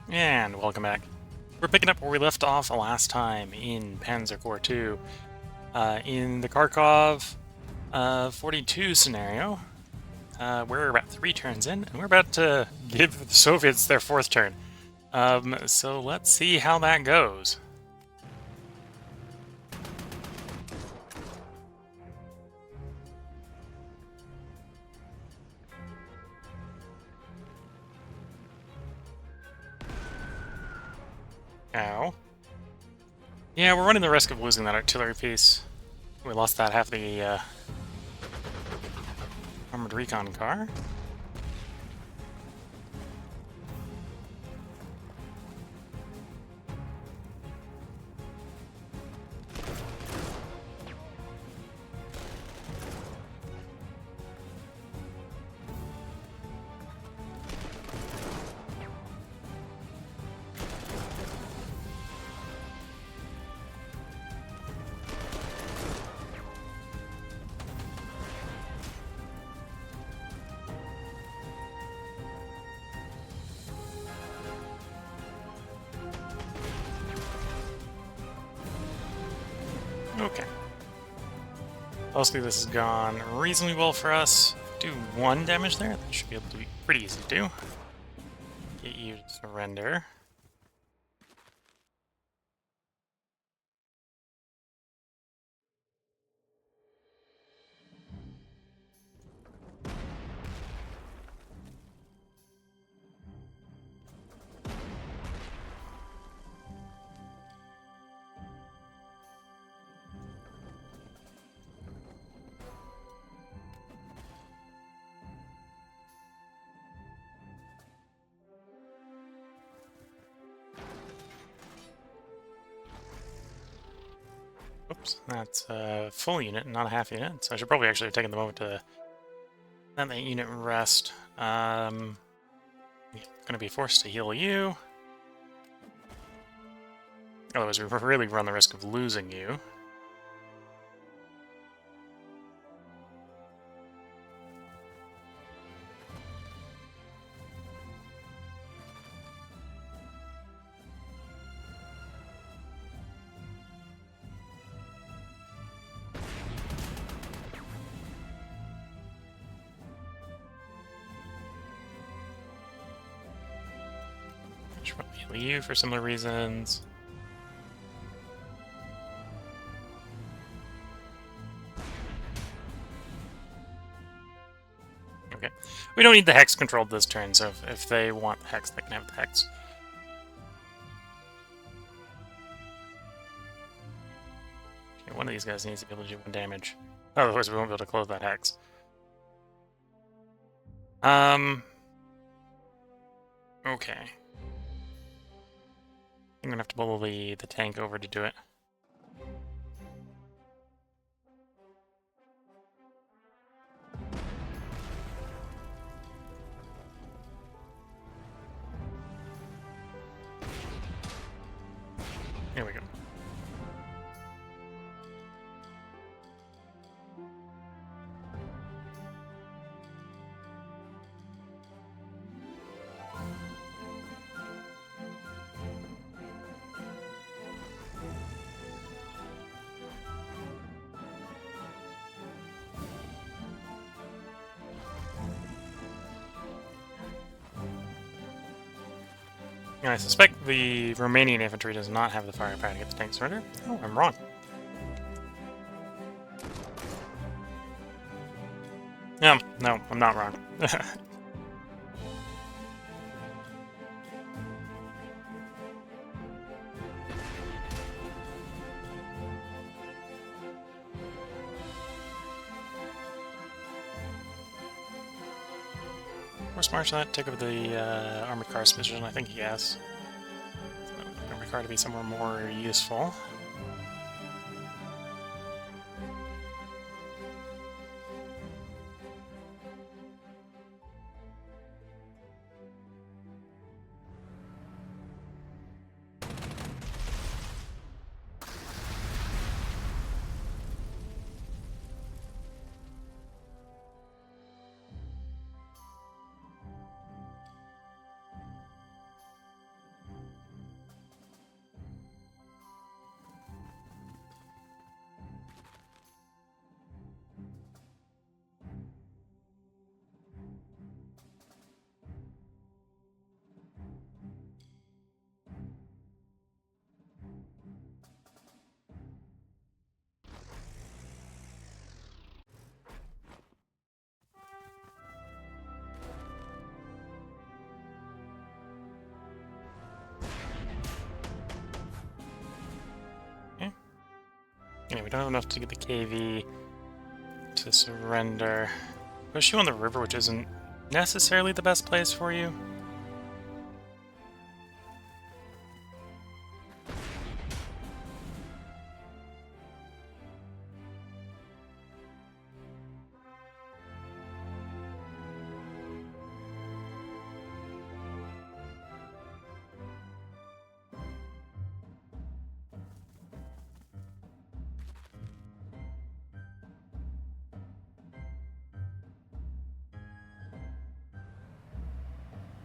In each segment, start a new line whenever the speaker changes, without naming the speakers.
And welcome back. We're picking up where we left off last time in Panzer Corps 2, in the Kharkov 42 scenario. We're about 3 turns in, and we're about to give the Soviets their 4th turn. So let's see how that goes. Ow. Yeah, we're running the risk of losing that artillery piece. We lost that half the armored recon car. Okay. Mostly this has gone reasonably well for us. Do 1 damage there. That should be able to be pretty easy to do. Get you to surrender. Oops, that's a full unit, not a half unit, so I should probably actually have taken the moment to let that unit rest. Yeah, gonna be forced to heal you. Otherwise, we really run the risk of losing you. I should probably heal you for similar reasons. Okay. We don't need the Hex controlled this turn, so if they want the Hex, they can have the Hex. Okay, one of these guys needs to be able to do 1 damage. Otherwise, we won't be able to close that Hex. Okay. I'm gonna have to pull the tank over to do it. Here we go. And I suspect the Romanian infantry does not have the firepower to get the tank surrender. Oh, I'm wrong. No, I'm not wrong. Force March that, take over the armored cars position, I think he has. Armored car to be somewhere more useful. Anyway, we don't have enough to get the KV to surrender. Push you on the river, which isn't necessarily the best place for you.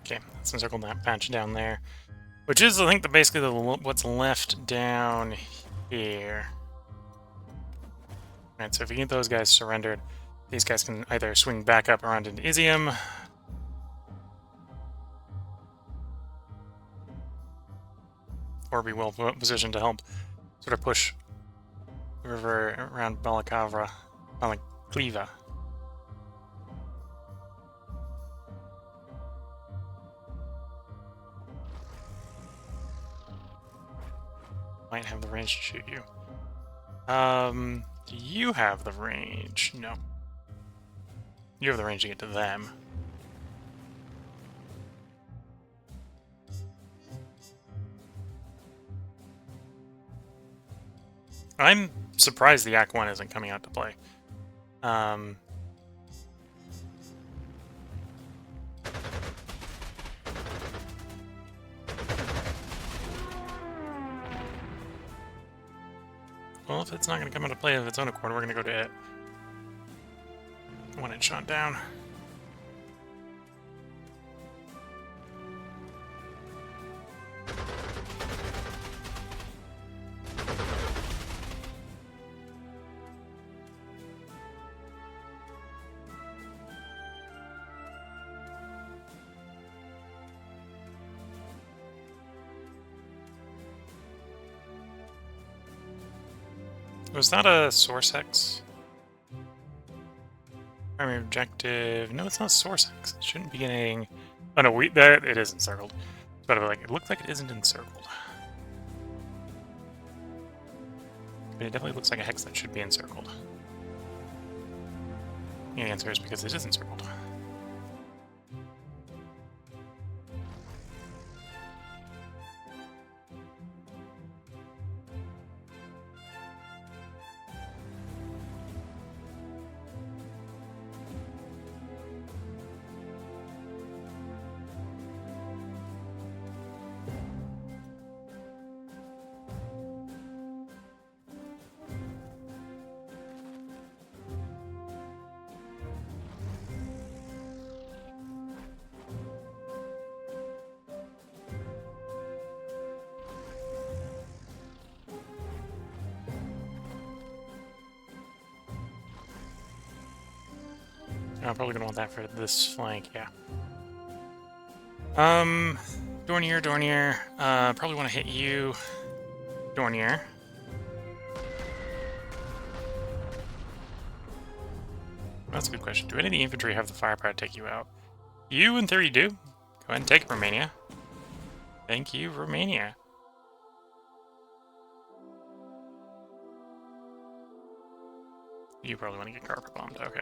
Okay, let's encircle that patch down there. Which is, I think, basically what's left down here. Alright, so if we get those guys surrendered, these guys can either swing back up around into Izium, or be well positioned to help sort of push the river around Balakavra, Balakliva. Might have the range to shoot you. Do you have the range? No. You have the range to get to them. I'm surprised the Act 1 isn't coming out to play. Well, if it's not going to come into play of its own accord, we're going to go to it. When it's shot down. Was that a source hex? Primary objective. No, it's not source hex. It shouldn't be getting. Oh no, that it is encircled. But it looks like it isn't encircled. But it definitely looks like a hex that should be encircled. And the answer is because it is encircled. I'm probably gonna want that for this flank, yeah. Dornier. Probably want to hit you, Dornier. That's a good question. Do any of the infantry have the firepower to take you out? You, in theory, do. Go ahead and take Romania. Thank you, Romania. You probably want to get carpet bombed. Okay.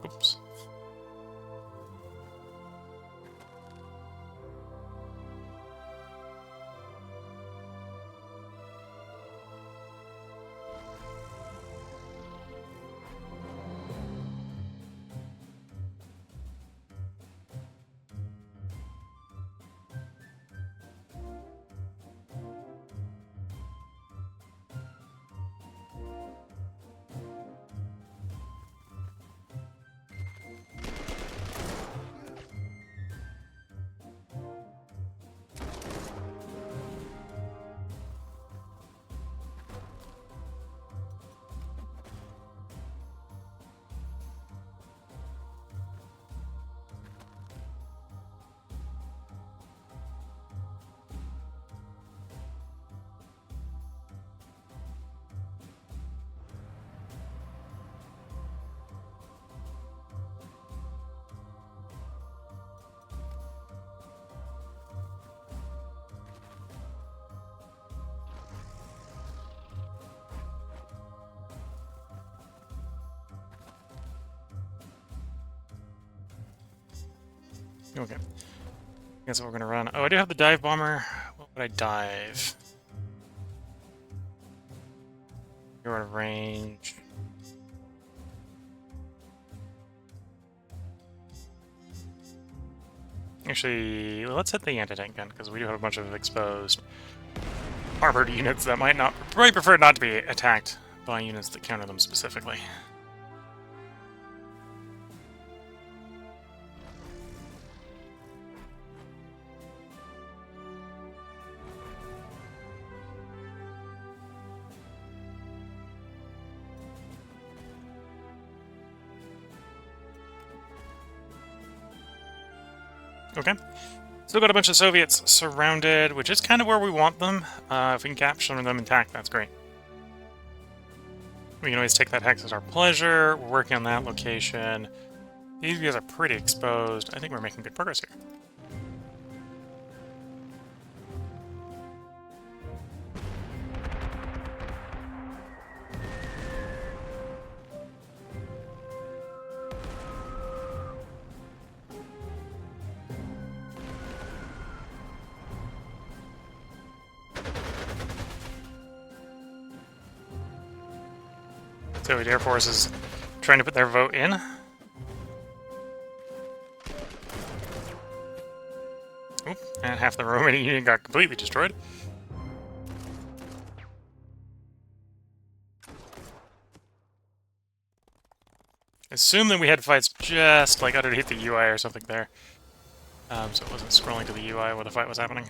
Oops. Okay. Guess what we're gonna run. Oh, I do have the dive bomber. What would I dive? You're out of range. Actually, let's hit the anti-tank gun, because we do have a bunch of exposed armored units that might not... probably prefer not to be attacked by units that counter them specifically. Okay. Still got a bunch of Soviets surrounded, which is kind of where we want them. If we can capture them intact, that's great. We can always take that hex as our pleasure. We're working on that location. These guys are pretty exposed. I think we're making good progress here. Soviet Air Force is trying to put their vote in. Oop, and half the Romanian Union got completely destroyed. Assume that we had fights just like underneath the UI or something there. So it wasn't scrolling to the UI where the fight was happening.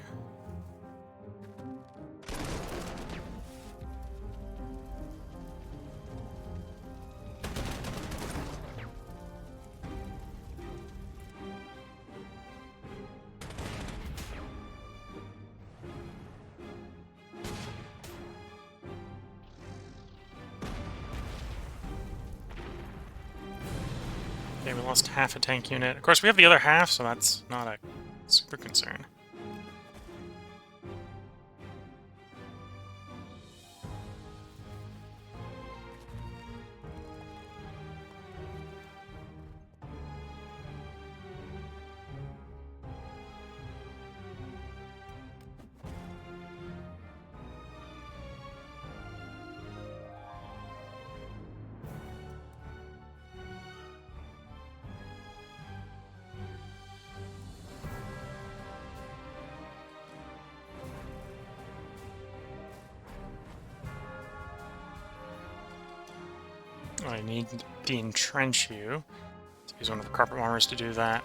Okay, we lost half a tank unit. Of course, we have the other half, so that's not a super concern. I need to entrench you. Let's use one of the carpet bombers to do that.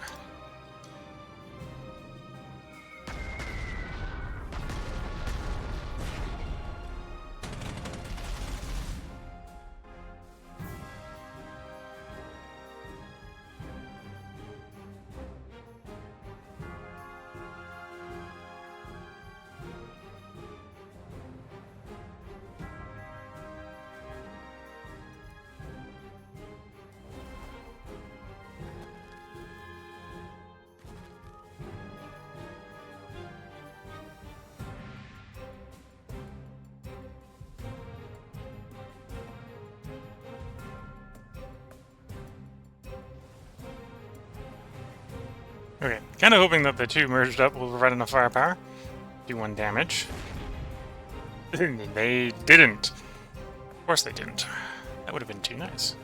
Okay, kind of hoping that the two merged up will provide enough firepower. Do 1 damage. They didn't. Of course they didn't. That would have been too nice.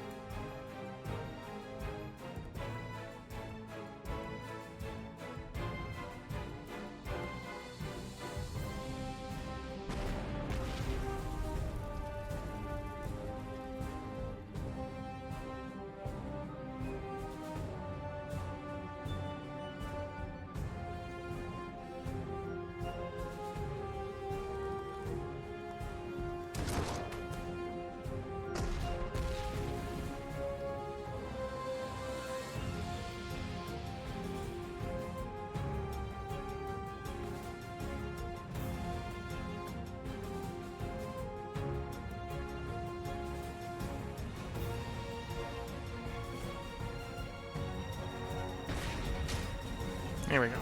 Here we go.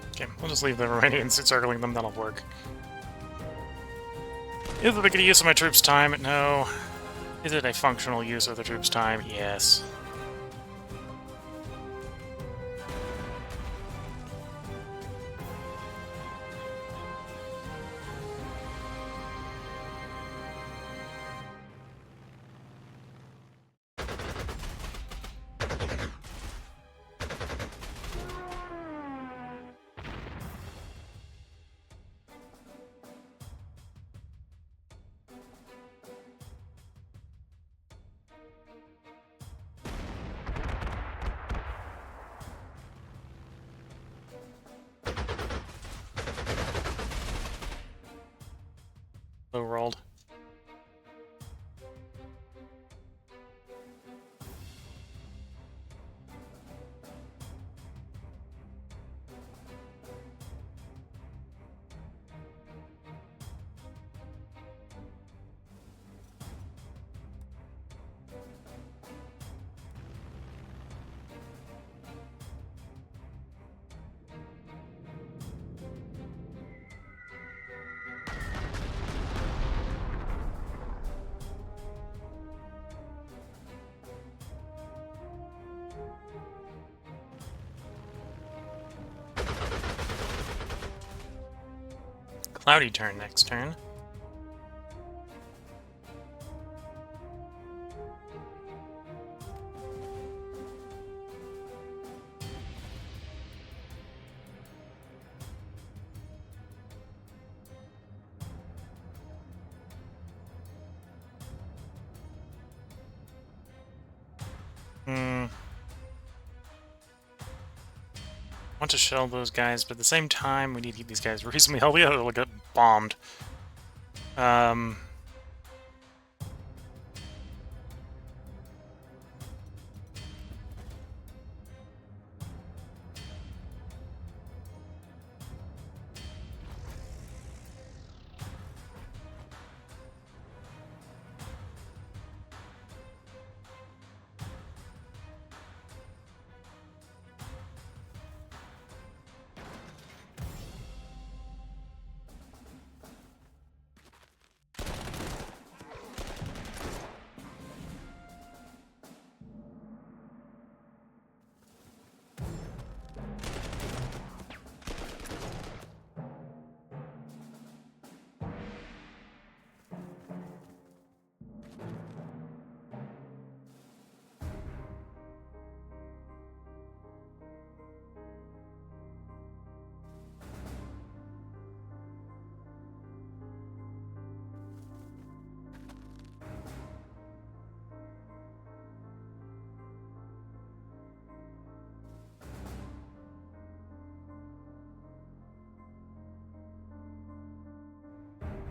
Okay, we'll just leave the Romanians circling them, that'll work. Is it a good use of my troops' time? No. Is it a functional use of the troops' time? Yes. Low rolled. Cloudy turn next turn. Want to shell those guys, but at the same time, we need to keep these guys reasonably healthy, or they'll get bombed.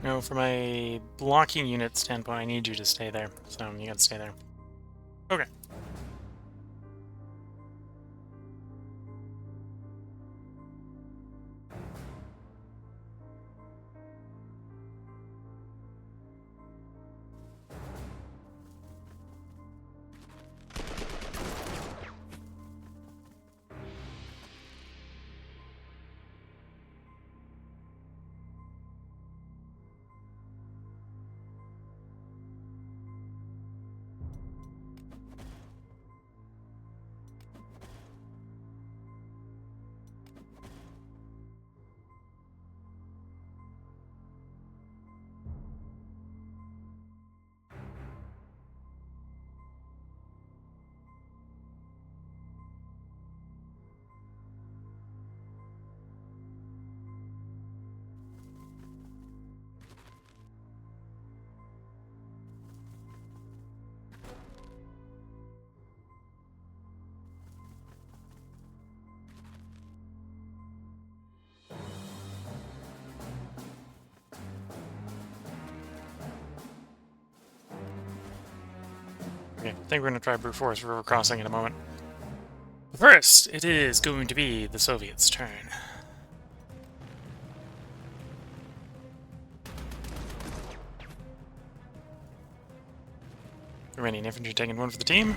No, from a blocking unit standpoint, I need you to stay there. So you gotta stay there. Okay. Okay, I think we're going to try brute force river crossing in a moment. First, it is going to be the Soviets' turn. Remaining infantry taking one for the team.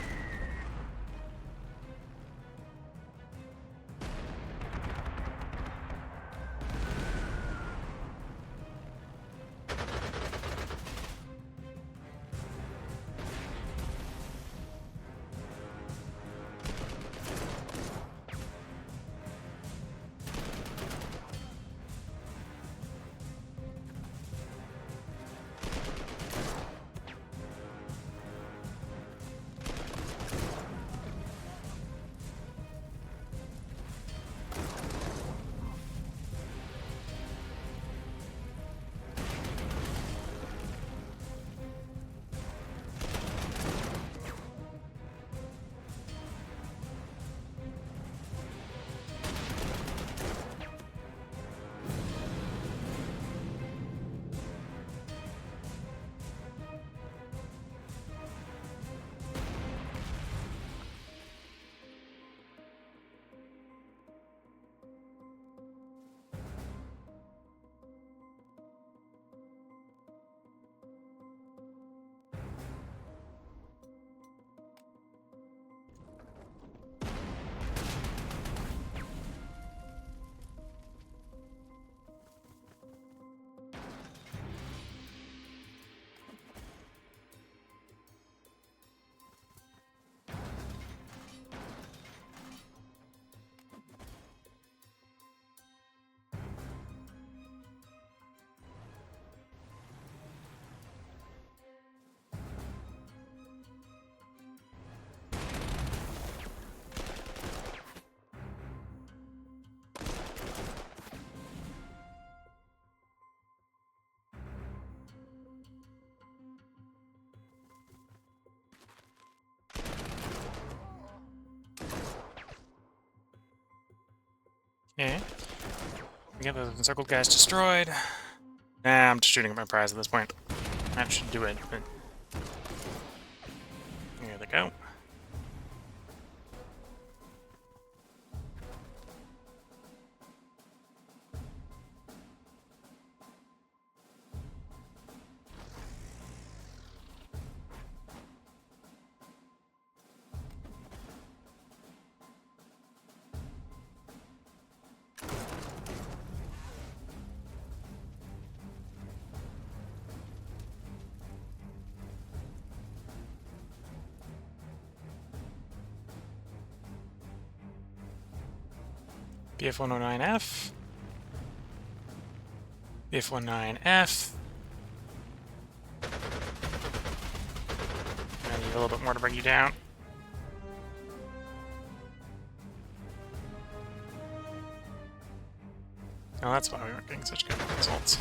Okay. Get those encircled guys destroyed. Nah, I'm just shooting at my prize at this point. That should do it. But here they go. BF-109F. BF-19F. I need a little bit more to bring you down. Oh, that's why we weren't getting such good results.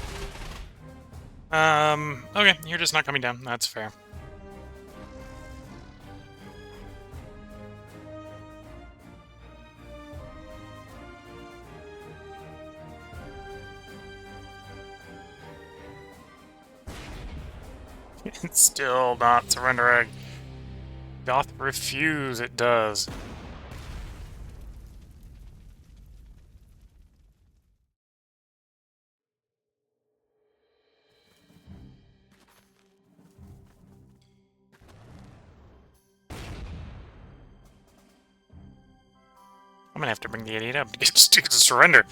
Okay, you're just not coming down. That's fair. It's still not surrendering. Doth refuse, it does. I'm gonna have to bring the 88 up to get to surrender.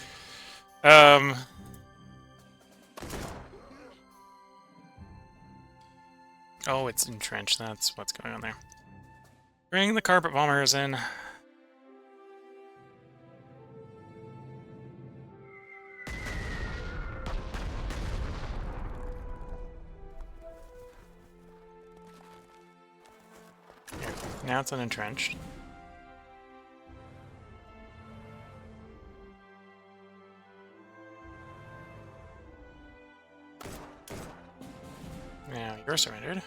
Oh, it's entrenched. That's what's going on there. Bring the carpet bombers in. Here. Now it's unentrenched. Now you're surrendered.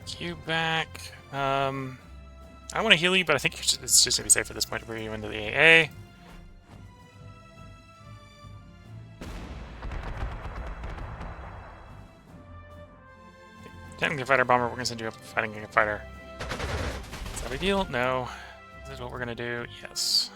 Take you back. I want to heal you, but I think it's just gonna be safe at this point to bring you into the AA. Technically, fighter bomber. We're gonna send you up fighting a fighter. Is that a big deal? No. Is this what we're gonna do? Yes.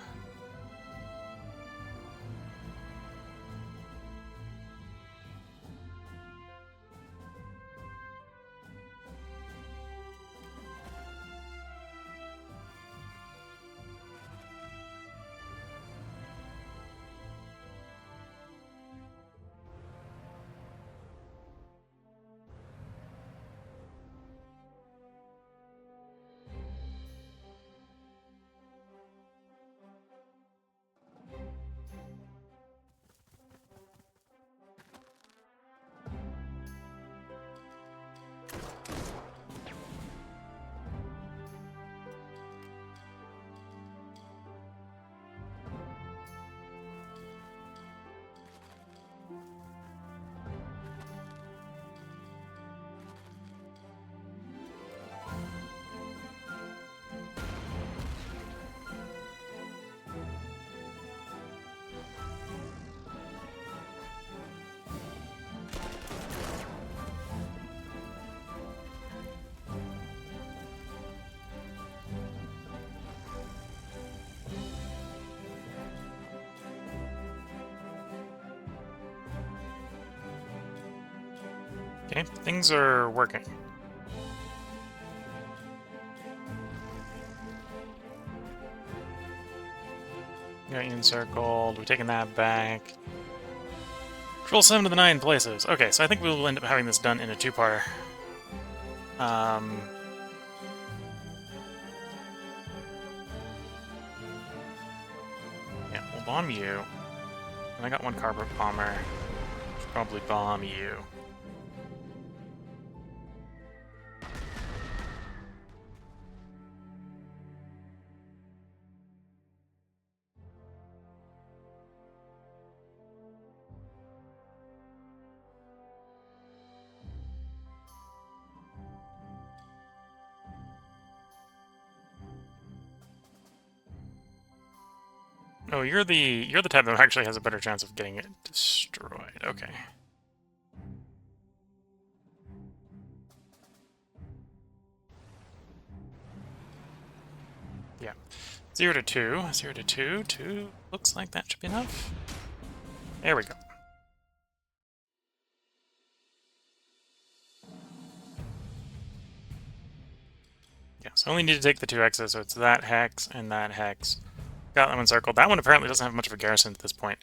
Okay, things are working. Got you encircled. We're taking that back. Control 7 to the 9 places. Okay, so I think we'll end up having this done in a two-parter. Yeah, we'll bomb you. And I got one carpet bomber. Should probably bomb you. Oh, you're the type that actually has a better chance of getting it destroyed. Okay. Yeah. 0 to 2. 0 to 2. 2 looks like that should be enough. There we go. Yeah, so only need to take the 2 X's, so it's that hex and that hex. Got that one circled. That one apparently doesn't have much of a garrison at this point.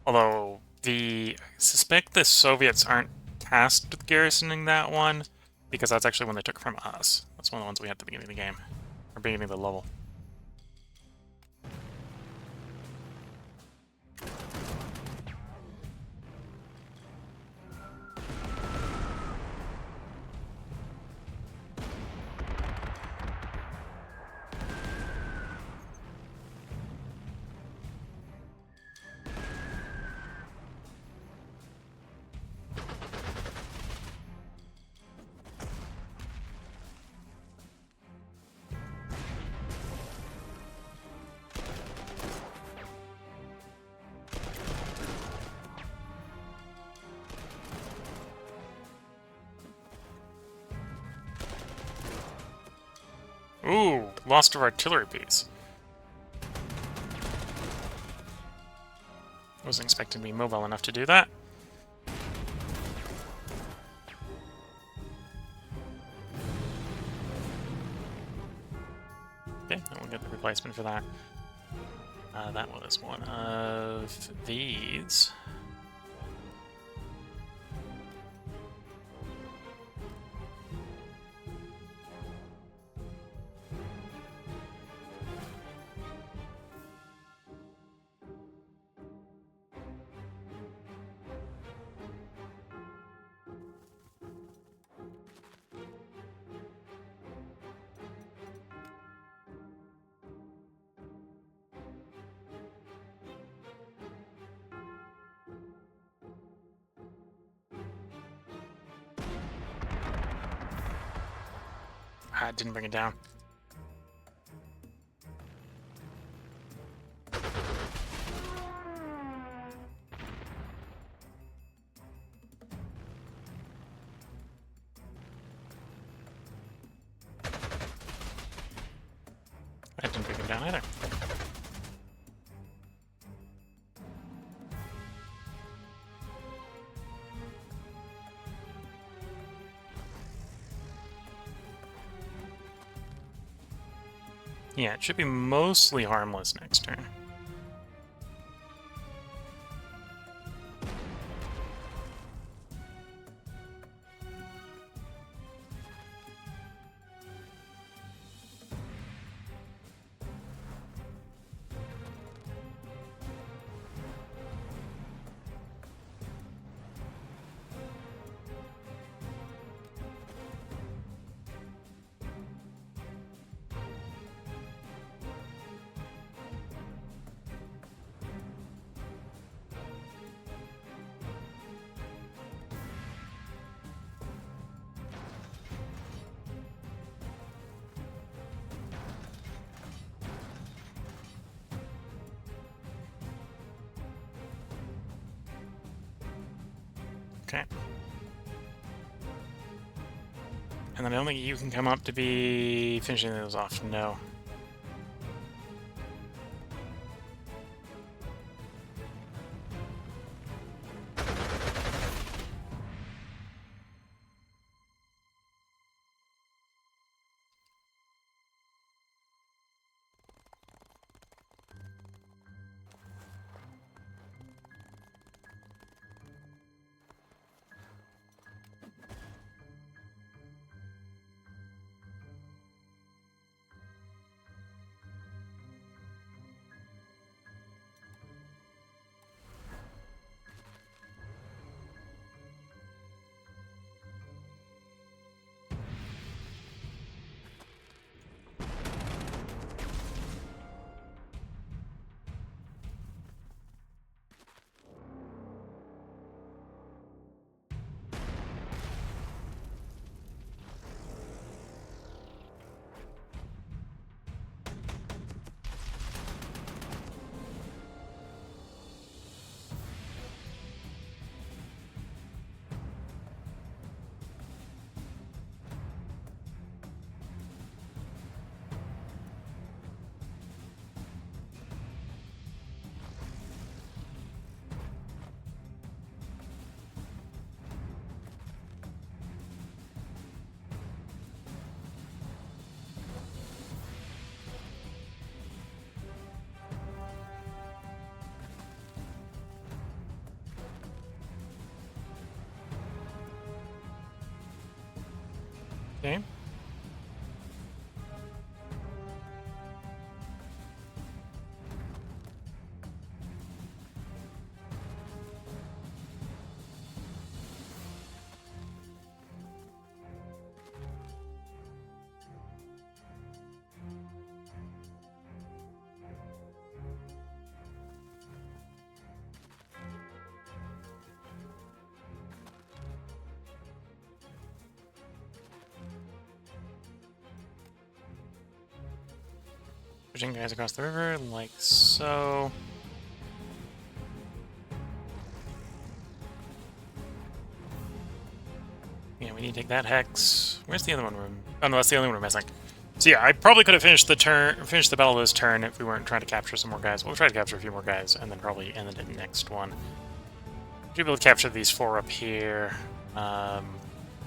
Although, I suspect the Soviets aren't tasked with garrisoning that one, because that's actually one they took from us. That's one of the ones we had at the beginning of the game. Or beginning of the level. Ooh, lost our artillery piece. Wasn't expecting to be mobile enough to do that. Okay, I will get the replacement for that. That was one of these. Ah, didn't bring it down. That didn't bring it down either. Yeah, it should be mostly harmless next turn. Okay. And then I don't think you can come up to be finishing those off. No. Okay. Pushing guys across the river, like so. Yeah, we need to take that hex. Where's the other one? Oh no, that's the only one we're missing. So yeah, I probably could have finished the battle this turn if we weren't trying to capture some more guys. We'll try to capture a few more guys, and then probably end the next one. Should be able to capture these 4 up here. Might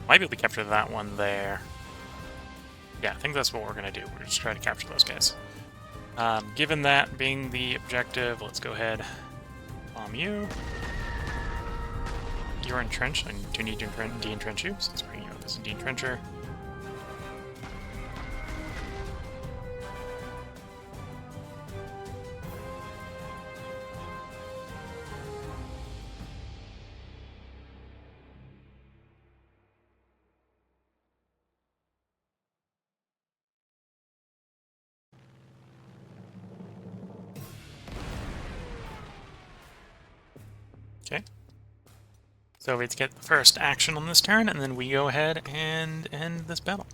be able to capture that one there. Yeah, I think that's what we're gonna do. We're just trying to capture those guys. Given that being the objective, let's go ahead. Bomb you. You're entrenched. I do need to de-entrench you, so let's bring you up as a de-entrencher. Okay. So we get the first action on this turn, and then we go ahead and end this battle.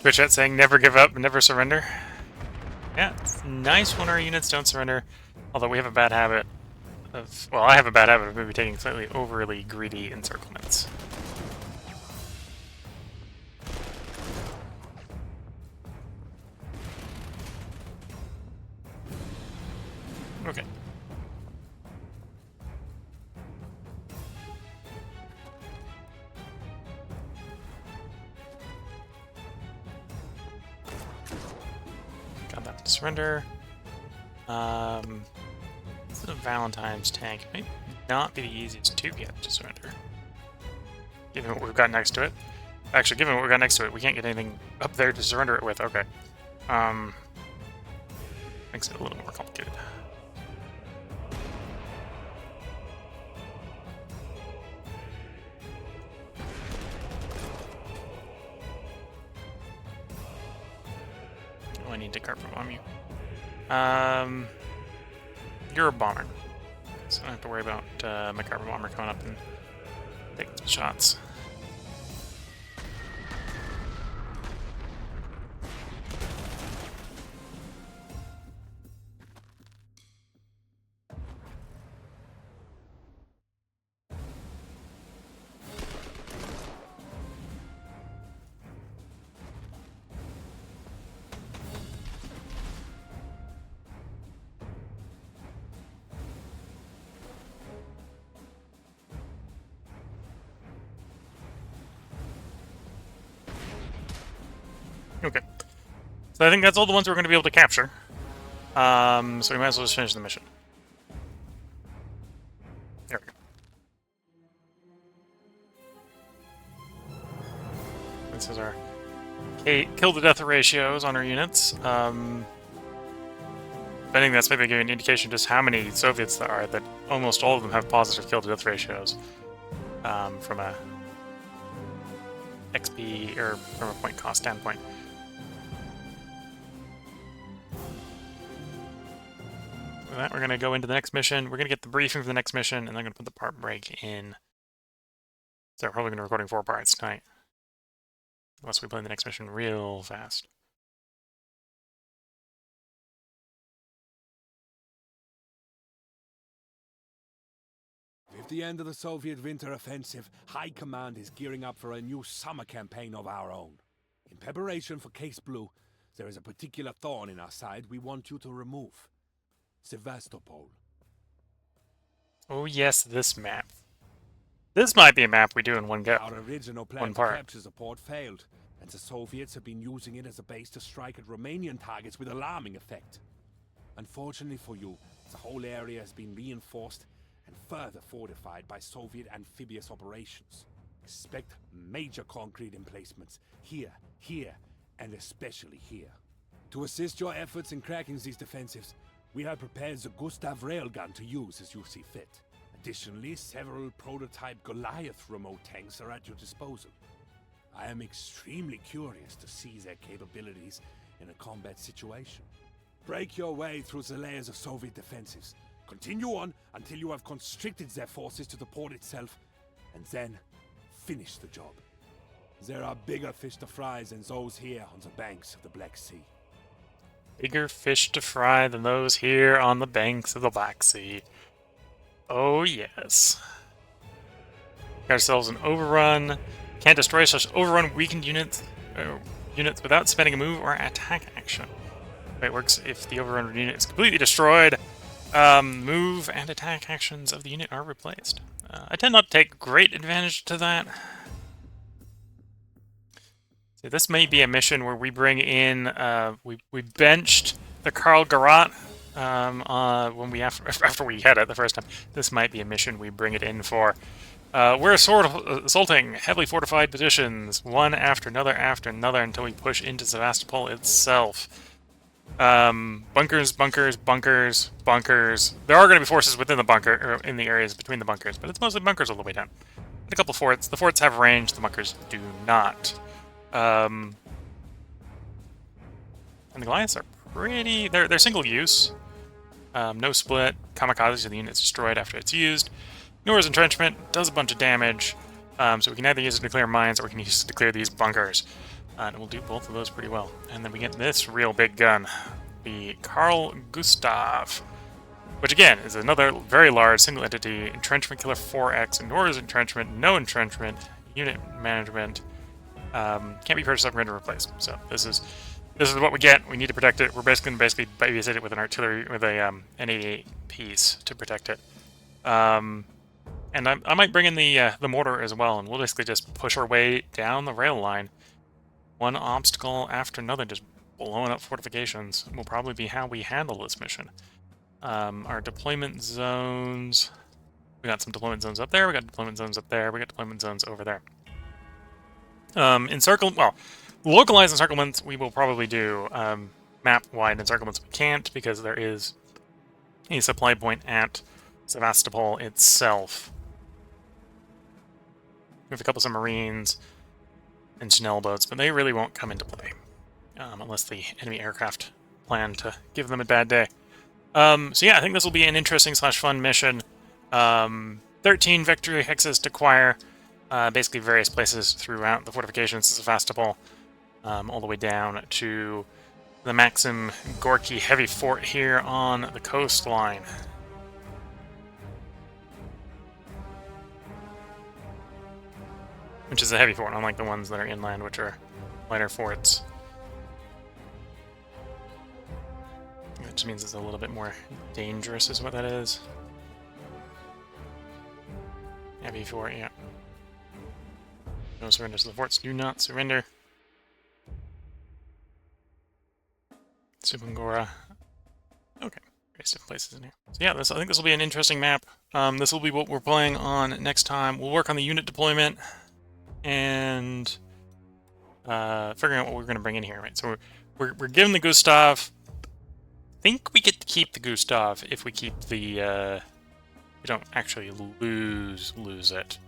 Twitch chat saying, never give up, never surrender. Yeah, it's nice when our units don't surrender, although we have a bad habit of... Well, I have a bad habit of maybe taking slightly overly greedy encirclements. Okay. Got that to surrender. This is a Valentine's tank. It might not be the easiest to get to surrender, given what we've got next to it. Actually, given what we've got next to it, we can't get anything up there to surrender it with. Okay. Makes it a little more complicated. Oh, I need to carpet bomb you. You're a bomber, so I don't have to worry about my carpet bomber coming up and taking some shots. Okay. So I think that's all the ones we're going to be able to capture. So we might as well just finish the mission. There we go. This is our kill to death ratios on our units. I think that's maybe giving an indication just how many Soviets there are, that almost all of them have positive kill to death ratios from a XP or from a point cost standpoint. With that, we're going to go into the next mission. We're going to get the briefing for the next mission, and then I'm going to put the part break in. So we're probably going to be recording 4 parts tonight, unless we play the next mission real fast.
With the end of the Soviet winter offensive, High Command is gearing up for a new summer campaign of our own. In preparation for Case Blue, there is a particular thorn in our side we want you to remove. Sevastopol.
Oh yes, this map. This might be a map we do in one go.
Our original plan to capture the port failed, and the Soviets have been using it as a base to strike at Romanian targets with alarming effect. Unfortunately for you, the whole area has been reinforced and further fortified by Soviet amphibious operations. Expect major concrete emplacements here, here, and especially here. To assist your efforts in cracking these defensives, we have prepared the Gustav railgun to use as you see fit. Additionally, several prototype Goliath remote tanks are at your disposal. I am extremely curious to see their capabilities in a combat situation. Break your way through the layers of Soviet defensives. Continue on until you have constricted their forces to the port itself, and then finish the job. There are bigger fish to fry than those here on the banks of the Black Sea.
Bigger fish to fry than those here on the banks of the Black Sea. Oh yes. Got ourselves an overrun. Can't destroy such overrun weakened units without spending a move or attack action. It works if the overrun unit is completely destroyed. Move and attack actions of the unit are replaced. I tend not to take great advantage to that. So this may be a mission where we bring in, we benched the Karl Garat when after we had it the first time. This might be a mission we bring it in for. We're assaulting heavily fortified positions, one after another until we push into Sevastopol itself. Bunkers, bunkers, bunkers, bunkers. There are going to be forces within the bunker, or in the areas between the bunkers, but it's mostly bunkers all the way down. And a couple forts. The forts have range, the bunkers do not. And the Goliaths are pretty... They're single use. No split. Kamikaze, so the unit's destroyed after it's used. Nor's entrenchment does a bunch of damage, so we can either use it to clear mines or we can use it to clear these bunkers. And we'll do both of those pretty well. And then we get this real big gun, the Carl Gustav, which again is another very large single entity entrenchment killer 4X. Nor's entrenchment, no entrenchment, unit management, can't be purchased, upgraded, or replaced. So this is what we get. We need to protect it. We're basically going to babysit it with an artillery, with a N88 piece to protect it. And I might bring in the mortar as well, and we'll basically just push our way down the rail line. One obstacle after another, just blowing up fortifications will probably be how we handle this mission. Our deployment zones... We got some deployment zones up there, we got deployment zones up there, we got deployment zones over there. Localized encirclements we will probably do. Map-wide encirclements we can't, because there is a supply point at Sevastopol itself. We have a couple submarines and Chanel boats, but they really won't come into play unless the enemy aircraft plan to give them a bad day. So yeah, I think this will be an interesting / fun mission. 13 victory hexes to acquire, basically various places throughout the fortifications of Sevastopol, all the way down to the Maxim Gorky heavy fort here on the coastline. Which is a heavy fort, unlike the ones that are inland, which are lighter forts. Which means it's a little bit more dangerous, is what that is. Heavy fort, yeah. No surrender, so the forts do not surrender. Subangora. Okay, various different places in here. So yeah, I think this will be an interesting map. This will be what we're playing on next time. We'll work on the unit deployment and figuring out what we're going to bring in here. Right, so we're given the Gustav. I think we get to keep the Gustav if we keep the. We don't actually lose it.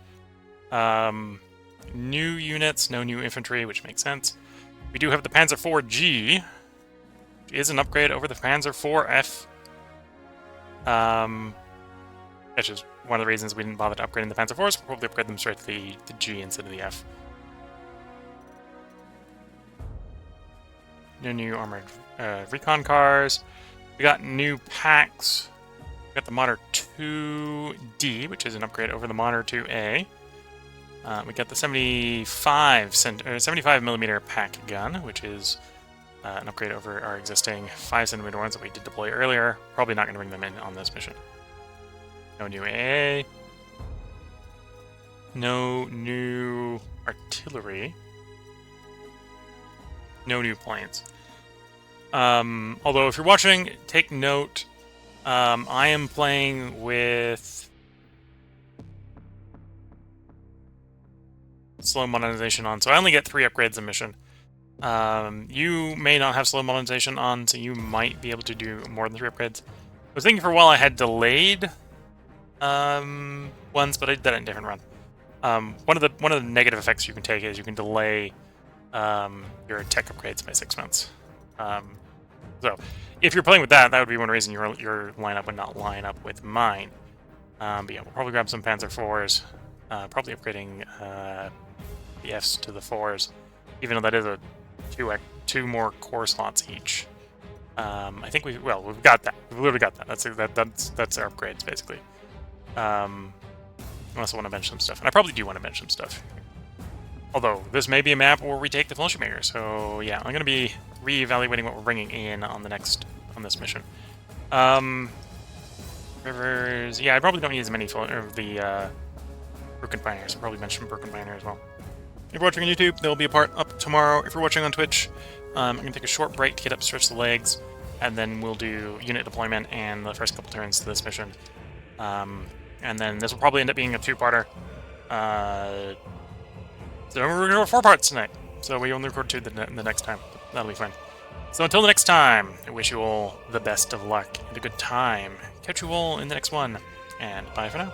New units, no new infantry, which makes sense. We do have the Panzer IV-G, which is an upgrade over the Panzer IV-F. Which is one of the reasons we didn't bother to upgrade the Panzer IVs. We'll probably upgrade them straight to the G instead of the F. No new armored recon cars. We got new packs. We got the Modder 2D, which is an upgrade over the Modder 2A. We got the 75mm pack gun, which is an upgrade over our existing 5cm ones that we did deploy earlier. Probably not going to bring them in on this mission. No new AA. No new artillery. No new planes. Although, if you're watching, take note. I am playing with slow modernization on, so I only get 3 upgrades a mission. You may not have slow modernization on, so you might be able to do more than 3 upgrades. I was thinking for a while I had delayed ones, but I did that in a different run. One of the negative effects you can take is you can delay your tech upgrades by 6 months. So if you're playing with that, that would be one reason your lineup would not line up with mine. But yeah, we'll probably grab some Panzer 4s, probably upgrading the Fs to the 4s, even though that is a 2 more core slots each. I think we've got that. We've literally got that. That's our upgrades basically. Unless I want to bench some stuff, and I probably do want to bench some stuff. Although this may be a map where we take the Fellowship Maker, so yeah, I'm gonna be reevaluating what we're bringing in on this mission. Rivers, yeah, I probably don't need as many of the Broken Pioneers. I'll probably mention Broken Pioneer as well. If you're watching on YouTube, there will be a part up tomorrow. If you're watching on Twitch, I'm gonna take a short break to get up, stretch the legs, and then we'll do unit deployment and the first couple turns to this mission. And then this will probably end up being a 2-parter. So we're going to 4 parts tonight. So we only record 2 the next time. That'll be fun. So until the next time, I wish you all the best of luck and a good time. Catch you all in the next one. And bye for now.